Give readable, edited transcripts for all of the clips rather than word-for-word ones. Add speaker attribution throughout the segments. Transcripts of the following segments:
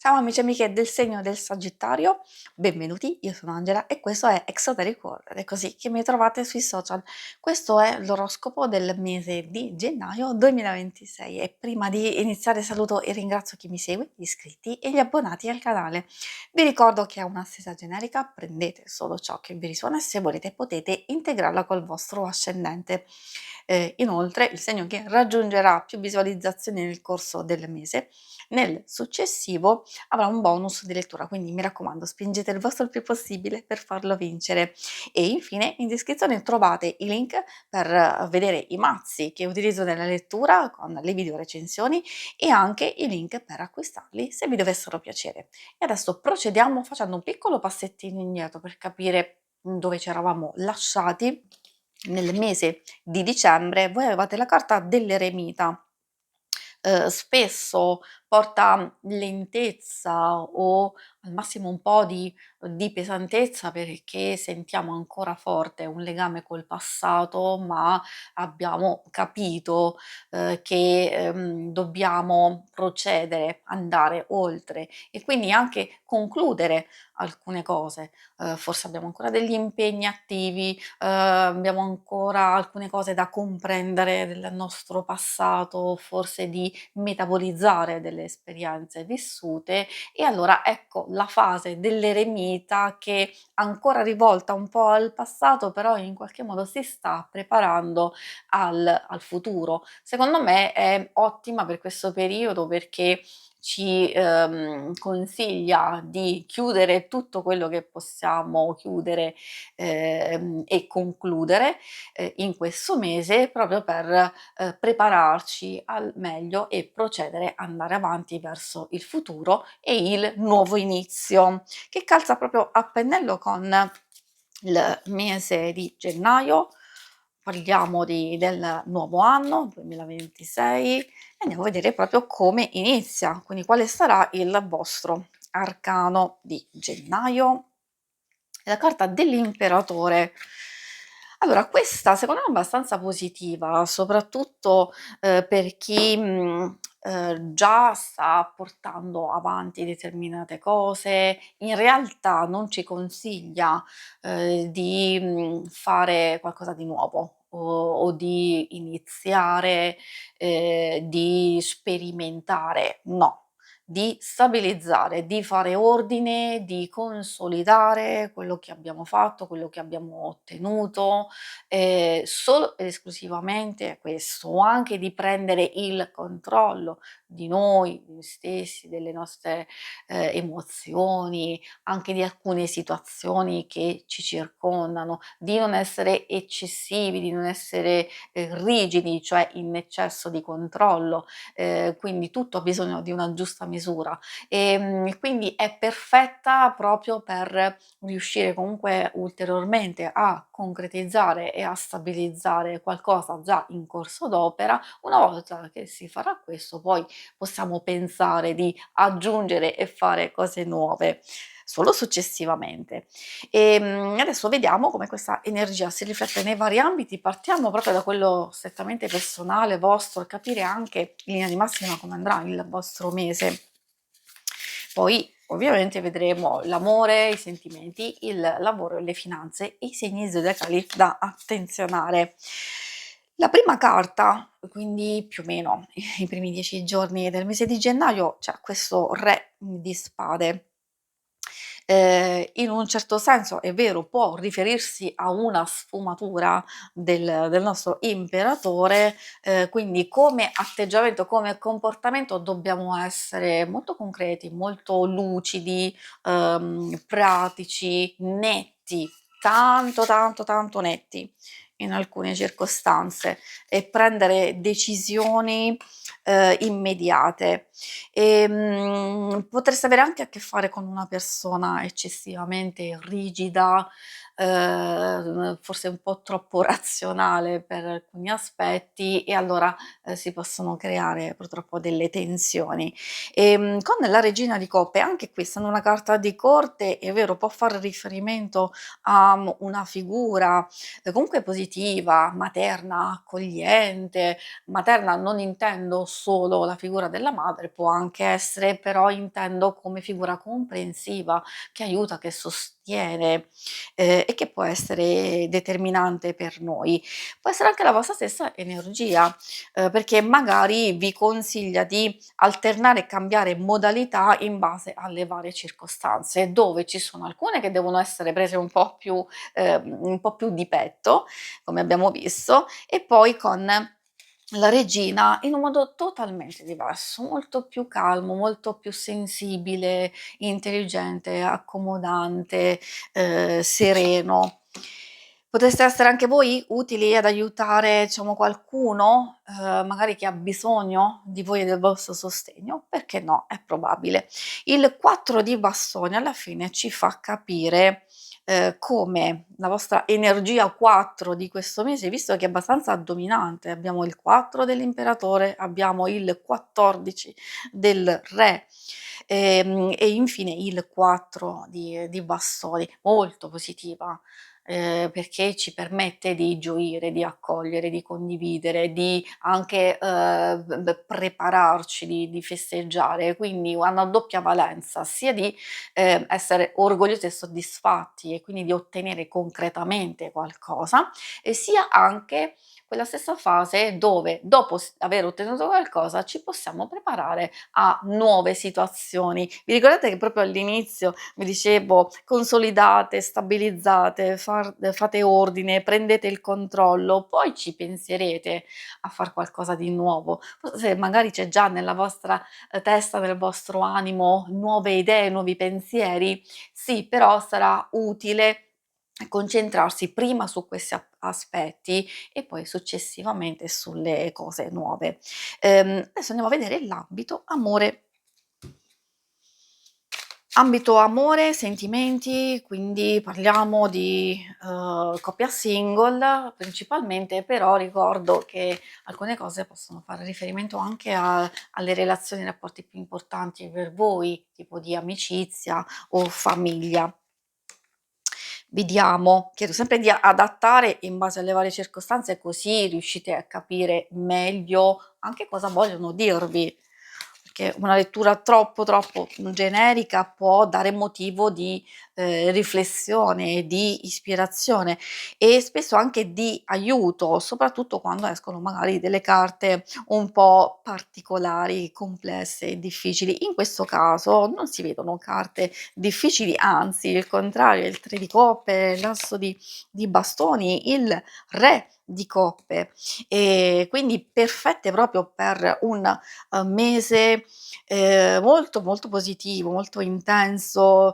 Speaker 1: Ciao amici e amiche del segno del Sagittario, benvenuti, io sono Angela e questo è Exoteric World, ed è così che mi trovate sui social. Questo è l'oroscopo del mese di gennaio 2026 e prima di iniziare saluto e ringrazio chi mi segue, gli iscritti e gli abbonati al canale. Vi ricordo che è una stessa generica, prendete solo ciò che vi risuona e se volete potete integrarla col vostro ascendente. Inoltre il segno che raggiungerà più visualizzazioni nel corso del mese nel successivo avrà un bonus di lettura, quindi mi raccomando spingete il vostro il più possibile per farlo vincere. E infine in descrizione trovate i link per vedere i mazzi che utilizzo nella lettura con le video recensioni e anche i link per acquistarli se vi dovessero piacere. E adesso procediamo facendo un piccolo passettino indietro per capire dove ci eravamo lasciati. Nel mese di dicembre voi avevate la carta dell'eremita. Spesso porta lentezza o al massimo un po' di pesantezza perché sentiamo ancora forte un legame col passato, ma abbiamo capito, che, dobbiamo procedere, andare oltre e quindi anche concludere alcune cose. Forse abbiamo ancora degli impegni attivi, abbiamo ancora alcune cose da comprendere del nostro passato, forse di metabolizzare delle esperienze vissute e allora ecco la fase dell'eremita che ancora rivolta un po' al passato, però in qualche modo si sta preparando al futuro. Secondo me è ottima per questo periodo perché ci consiglia di chiudere tutto quello che possiamo chiudere e concludere in questo mese proprio per prepararci al meglio e procedere, andare avanti verso il futuro e il nuovo inizio, che calza proprio a pennello con il mese di gennaio. Parliamo del nuovo anno 2026 e andiamo a vedere proprio come inizia, quindi quale sarà il vostro arcano di gennaio. È la carta dell'imperatore. Allora, questa secondo me è abbastanza positiva, soprattutto, per chi, già sta portando avanti determinate cose. In realtà non ci consiglia, di, fare qualcosa di nuovo o di iniziare, di sperimentare, no, di stabilizzare, di fare ordine, di consolidare quello che abbiamo fatto, quello che abbiamo ottenuto, solo ed esclusivamente questo, o anche di prendere il controllo di noi stessi, delle nostre, emozioni, anche di alcune situazioni che ci circondano, di non essere eccessivi, di non essere, rigidi, cioè in eccesso di controllo, quindi tutto ha bisogno di una giusta misura. Quindi è perfetta proprio per riuscire comunque ulteriormente a concretizzare e a stabilizzare qualcosa già in corso d'opera. Una volta che si farà questo, poi possiamo pensare di aggiungere e fare cose nuove solo successivamente. Adesso vediamo come questa energia si riflette nei vari ambiti. Partiamo proprio da quello strettamente personale vostro, capire anche in linea di massima come andrà il vostro mese. Poi ovviamente vedremo l'amore, i sentimenti, il lavoro e le finanze, i segni zodiacali da attenzionare. La prima carta, quindi più o meno i primi 10 giorni del mese di gennaio, c'è questo re di spade. In un certo senso è vero, può riferirsi a una sfumatura del nostro imperatore, quindi come atteggiamento, come comportamento dobbiamo essere molto concreti, molto lucidi, pratici, netti, tanto, tanto, tanto netti in alcune circostanze e prendere decisioni, immediate. Potreste avere anche a che fare con una persona eccessivamente rigida, forse un po' troppo razionale per alcuni aspetti e allora, si possono creare purtroppo delle tensioni. Con la regina di coppe, anche qui essendo una carta di corte, è vero, può far riferimento a, una figura, comunque positiva positiva, materna, accogliente. Materna non intendo solo la figura della madre, può anche essere, però intendo come figura comprensiva, che aiuta, che sostiene, e che può essere determinante per noi. Può essere anche la vostra stessa energia, perché magari vi consiglia di alternare e cambiare modalità in base alle varie circostanze, dove ci sono alcune che devono essere prese un po' più di petto, come abbiamo visto, e poi con la regina in un modo totalmente diverso, molto più calmo, molto più sensibile, intelligente, accomodante, sereno. Potreste essere anche voi utili ad aiutare, diciamo, qualcuno, magari che ha bisogno di voi e del vostro sostegno? Perché no, è probabile. Il 4 di bastoni alla fine ci fa capire, come la vostra energia 4 di questo mese, visto che è abbastanza dominante, abbiamo il 4 dell'imperatore, abbiamo il 14 del re, e infine il 4 di bastoni, molto positiva, perché ci permette di gioire, di accogliere, di condividere, di anche, prepararci, di festeggiare, quindi ha una doppia valenza, sia di essere orgogliosi e soddisfatti e quindi di ottenere concretamente qualcosa, e sia anche quella stessa fase dove dopo aver ottenuto qualcosa ci possiamo preparare a nuove situazioni. Vi ricordate che proprio all'inizio vi dicevo consolidate, stabilizzate, fate ordine, prendete il controllo, poi ci penserete a far qualcosa di nuovo. Forse magari c'è già nella vostra testa, nel vostro animo nuove idee, nuovi pensieri? Sì, però sarà utile concentrarsi prima su questi aspetti e poi successivamente sulle cose nuove. Adesso andiamo a vedere l'ambito amore. Ambito amore, sentimenti, quindi parliamo di, coppia single principalmente, però ricordo che alcune cose possono fare riferimento anche alle relazioni e rapporti più importanti per voi, tipo di amicizia o famiglia. Vediamo, chiedo sempre di adattare in base alle varie circostanze, così riuscite a capire meglio anche cosa vogliono dirvi, perché una lettura troppo generica può dare motivo di, riflessione, di ispirazione e spesso anche di aiuto, soprattutto quando escono magari delle carte un po' particolari, complesse e difficili. In questo caso non si vedono carte difficili, anzi il contrario, il 3 di coppe, l'asso di bastoni, il re di coppe, quindi perfette proprio per un, mese, molto positivo, molto intenso,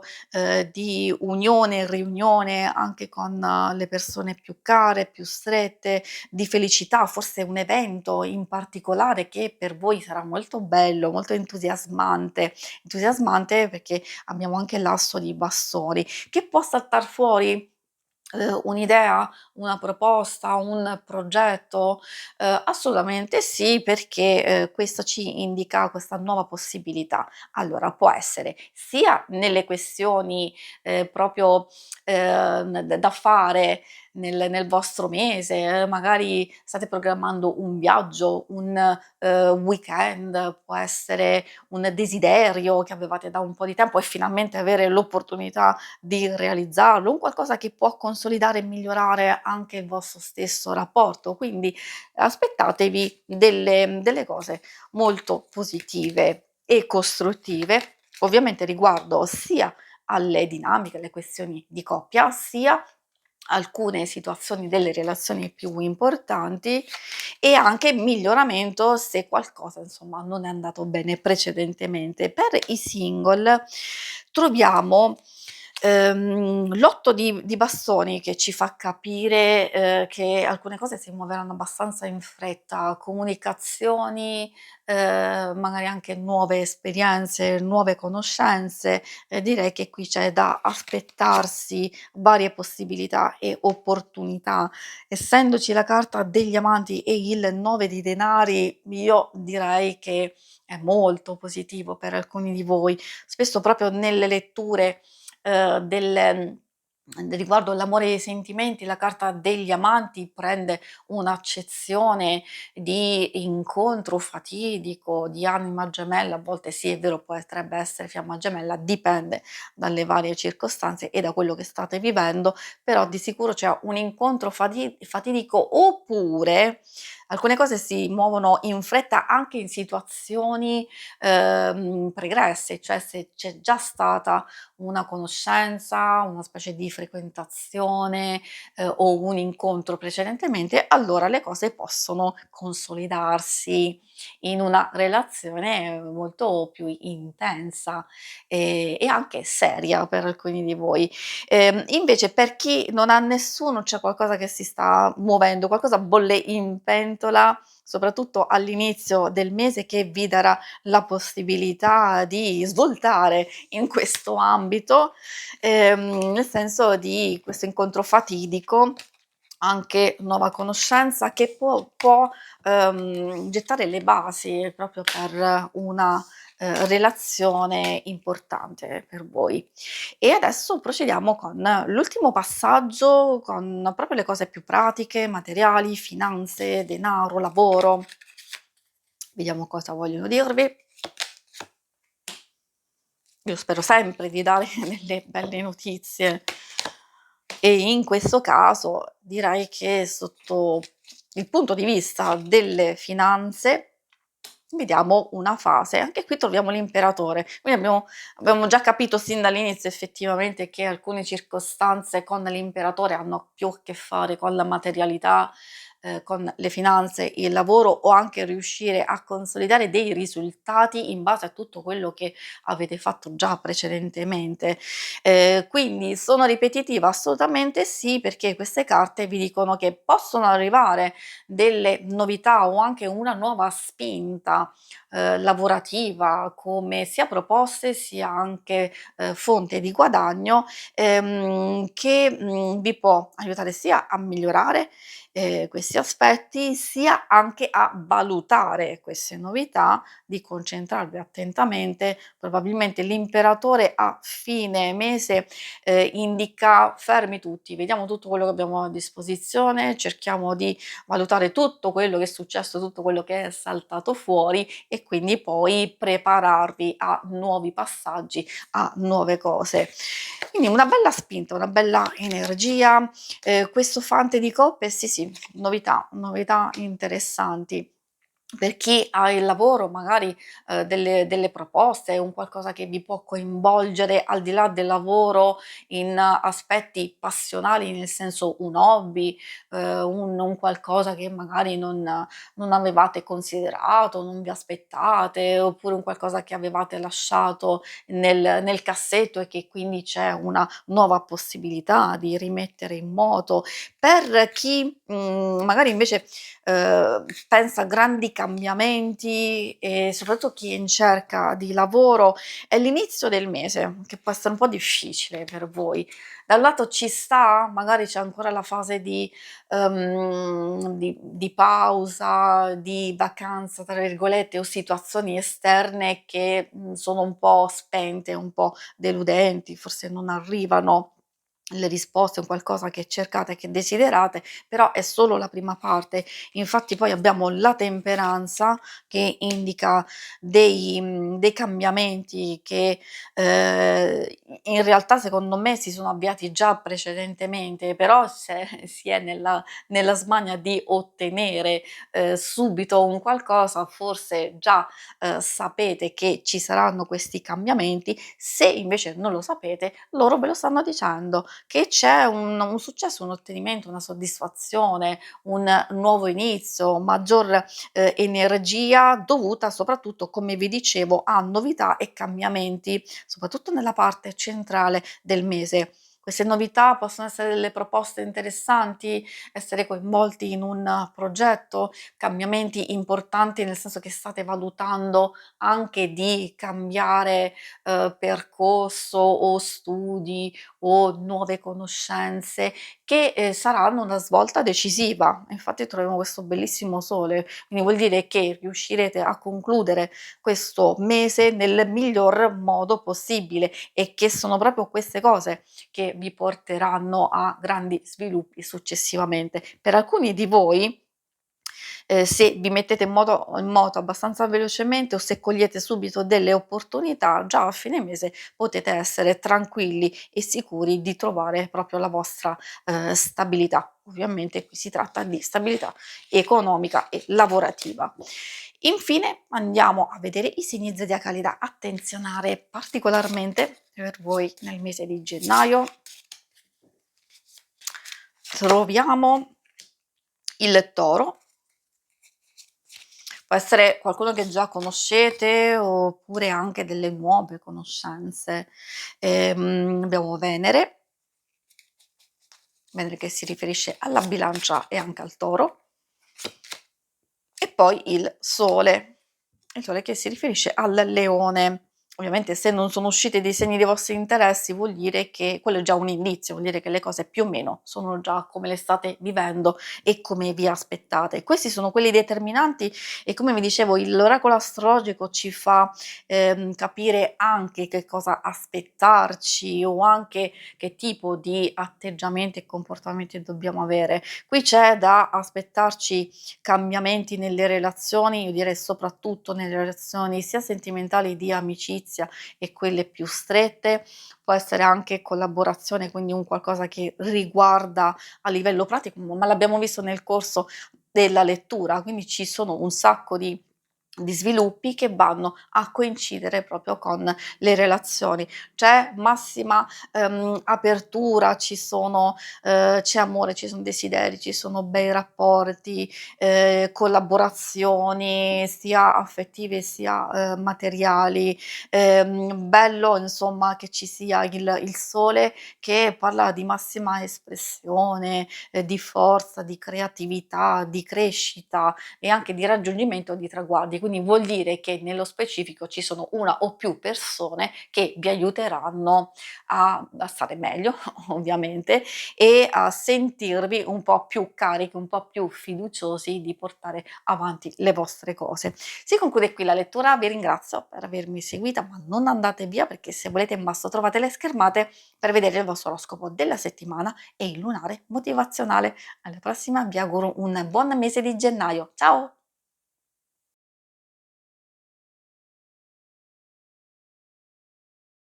Speaker 1: di unione e riunione anche con le persone più care, più strette, di felicità, forse un evento in particolare che per voi sarà molto bello, molto entusiasmante perché abbiamo anche l'asso di bastoni. Che può saltar fuori? Un'idea, una proposta, un progetto? Assolutamente sì, perché, questo ci indica questa nuova possibilità. Allora, può essere sia nelle questioni, proprio, da fare nel vostro mese, magari state programmando un viaggio, un, weekend, può essere un desiderio che avevate da un po' di tempo e finalmente avere l'opportunità di realizzarlo, un qualcosa che può consolidare e migliorare anche il vostro stesso rapporto. Quindi aspettatevi delle cose molto positive e costruttive, ovviamente riguardo sia alle dinamiche, alle questioni di coppia, sia alcune situazioni delle relazioni più importanti e anche miglioramento se qualcosa insomma non è andato bene precedentemente. Per i single troviamo, l'8 di bastoni che ci fa capire, che alcune cose si muoveranno abbastanza in fretta, comunicazioni, magari anche nuove esperienze, nuove conoscenze, direi che qui c'è da aspettarsi varie possibilità e opportunità. Essendoci la carta degli amanti e il 9 di denari, io direi che è molto positivo per alcuni di voi. Spesso proprio nelle letture, del Riguardo l'amore e i sentimenti, la carta degli amanti prende un'accezione di incontro fatidico, di anima gemella, a volte sì è vero potrebbe essere fiamma gemella, dipende dalle varie circostanze e da quello che state vivendo, però di sicuro c'è un incontro fatidico oppure alcune cose si muovono in fretta anche in situazioni, pregresse, cioè se c'è già stata una conoscenza, una specie di frequentazione, o un incontro precedentemente, allora le cose possono consolidarsi in una relazione molto più intensa, e anche seria per alcuni di voi. Invece per chi non ha nessuno, c'è qualcosa che si sta muovendo, qualcosa bolle in pentola, soprattutto all'inizio del mese che vi darà la possibilità di svoltare in questo ambito, nel senso di questo incontro fatidico, anche nuova conoscenza che può gettare le basi proprio per una, relazione importante per voi. E adesso procediamo con l'ultimo passaggio, con proprio le cose più pratiche, materiali, finanze, denaro, lavoro. Vediamo cosa vogliono dirvi. Io spero sempre di dare delle belle notizie e in questo caso direi che sotto il punto di vista delle finanze vediamo una fase, anche qui troviamo l'imperatore, quindi abbiamo già capito sin dall'inizio effettivamente che alcune circostanze con l'imperatore hanno più a che fare con la materialità, con le finanze, il lavoro o anche riuscire a consolidare dei risultati in base a tutto quello che avete fatto già precedentemente. Quindi sono ripetitiva? Assolutamente sì, perché queste carte vi dicono che possono arrivare delle novità o anche una nuova spinta, lavorativa come sia proposte sia anche, fonte di guadagno, che, vi può aiutare sia a migliorare, questi aspetti, sia anche a valutare queste novità, di concentrarvi attentamente. Probabilmente l'imperatore a fine mese, indica: fermi tutti, vediamo tutto quello che abbiamo a disposizione, cerchiamo di valutare tutto quello che è successo, tutto quello che è saltato fuori e quindi poi prepararvi a nuovi passaggi, a nuove cose. Quindi una bella spinta, una bella energia, questo fante di coppe sì, sì, novità, novità interessanti. Per chi ha il lavoro magari, delle proposte, un qualcosa che vi può coinvolgere al di là del lavoro in aspetti passionali, nel senso un hobby, un qualcosa che magari non avevate considerato, non vi aspettate, oppure un qualcosa che avevate lasciato nel cassetto e che quindi c'è una nuova possibilità di rimettere in moto. Per chi, magari invece, pensa a grandi cambiamenti e soprattutto chi è in cerca di lavoro, è l'inizio del mese che può essere un po' difficile per voi. Da un lato ci sta, magari c'è ancora la fase di pausa, di "vacanza" tra virgolette o situazioni esterne che, sono un po' spente, un po' deludenti, forse non arrivano le risposte, un qualcosa che cercate, che desiderate, però è solo la prima parte. Infatti poi abbiamo la temperanza che indica dei cambiamenti che, ehm, in realtà secondo me si sono avviati già precedentemente, però se si è nella smania di ottenere, subito un qualcosa, forse già, sapete che ci saranno questi cambiamenti. Se invece non lo sapete, loro ve lo stanno dicendo che c'è un successo, un ottenimento, una soddisfazione, un nuovo inizio, maggior, energia dovuta soprattutto, come vi dicevo, a novità e cambiamenti, soprattutto nella parte centrale del mese. Queste novità possono essere delle proposte interessanti, essere coinvolti in un progetto, cambiamenti importanti, nel senso che state valutando anche di cambiare, percorso o studi o nuove conoscenze che, saranno una svolta decisiva. Infatti troviamo questo bellissimo sole, quindi vuol dire che riuscirete a concludere questo mese nel miglior modo possibile e che sono proprio queste cose che vi porteranno a grandi sviluppi successivamente. Per alcuni di voi, se vi mettete in moto abbastanza velocemente o se cogliete subito delle opportunità, già a fine mese potete essere tranquilli e sicuri di trovare proprio la vostra, stabilità. Ovviamente qui si tratta di stabilità economica e lavorativa. Infine andiamo a vedere i segni zodiacali da attenzionare particolarmente per voi nel mese di gennaio. Troviamo il Toro. Può essere qualcuno che già conoscete oppure anche delle nuove conoscenze. Abbiamo Venere che si riferisce alla Bilancia e anche al Toro, e poi il Sole che si riferisce al Leone. Ovviamente se non sono usciti dei segni dei vostri interessi vuol dire che quello è già un indizio, vuol dire che le cose più o meno sono già come le state vivendo e come vi aspettate. Questi sono quelli determinanti e come vi dicevo l'oracolo astrologico ci fa, capire anche che cosa aspettarci o anche che tipo di atteggiamenti e comportamenti dobbiamo avere. Qui c'è da aspettarci cambiamenti nelle relazioni, io direi soprattutto nelle relazioni sia sentimentali di amicizia e quelle più strette, può essere anche collaborazione, quindi un qualcosa che riguarda a livello pratico, ma l'abbiamo visto nel corso della lettura, quindi ci sono un sacco di sviluppi che vanno a coincidere proprio con le relazioni. C'è massima, apertura, c'è amore, ci son desideri, ci sono bei rapporti, collaborazioni sia affettive sia, materiali. Bello insomma che ci sia il sole che parla di massima espressione, di forza, di creatività, di crescita e anche di raggiungimento di traguardi. Quindi vuol dire che nello specifico ci sono una o più persone che vi aiuteranno a stare meglio ovviamente e a sentirvi un po' più carichi, un po' più fiduciosi di portare avanti le vostre cose. Si conclude qui la lettura, vi ringrazio per avermi seguita, ma non andate via perché se volete in basso trovate le schermate per vedere il vostro oroscopo della settimana e il lunare motivazionale. Alla prossima, vi auguro un buon mese di gennaio. Ciao!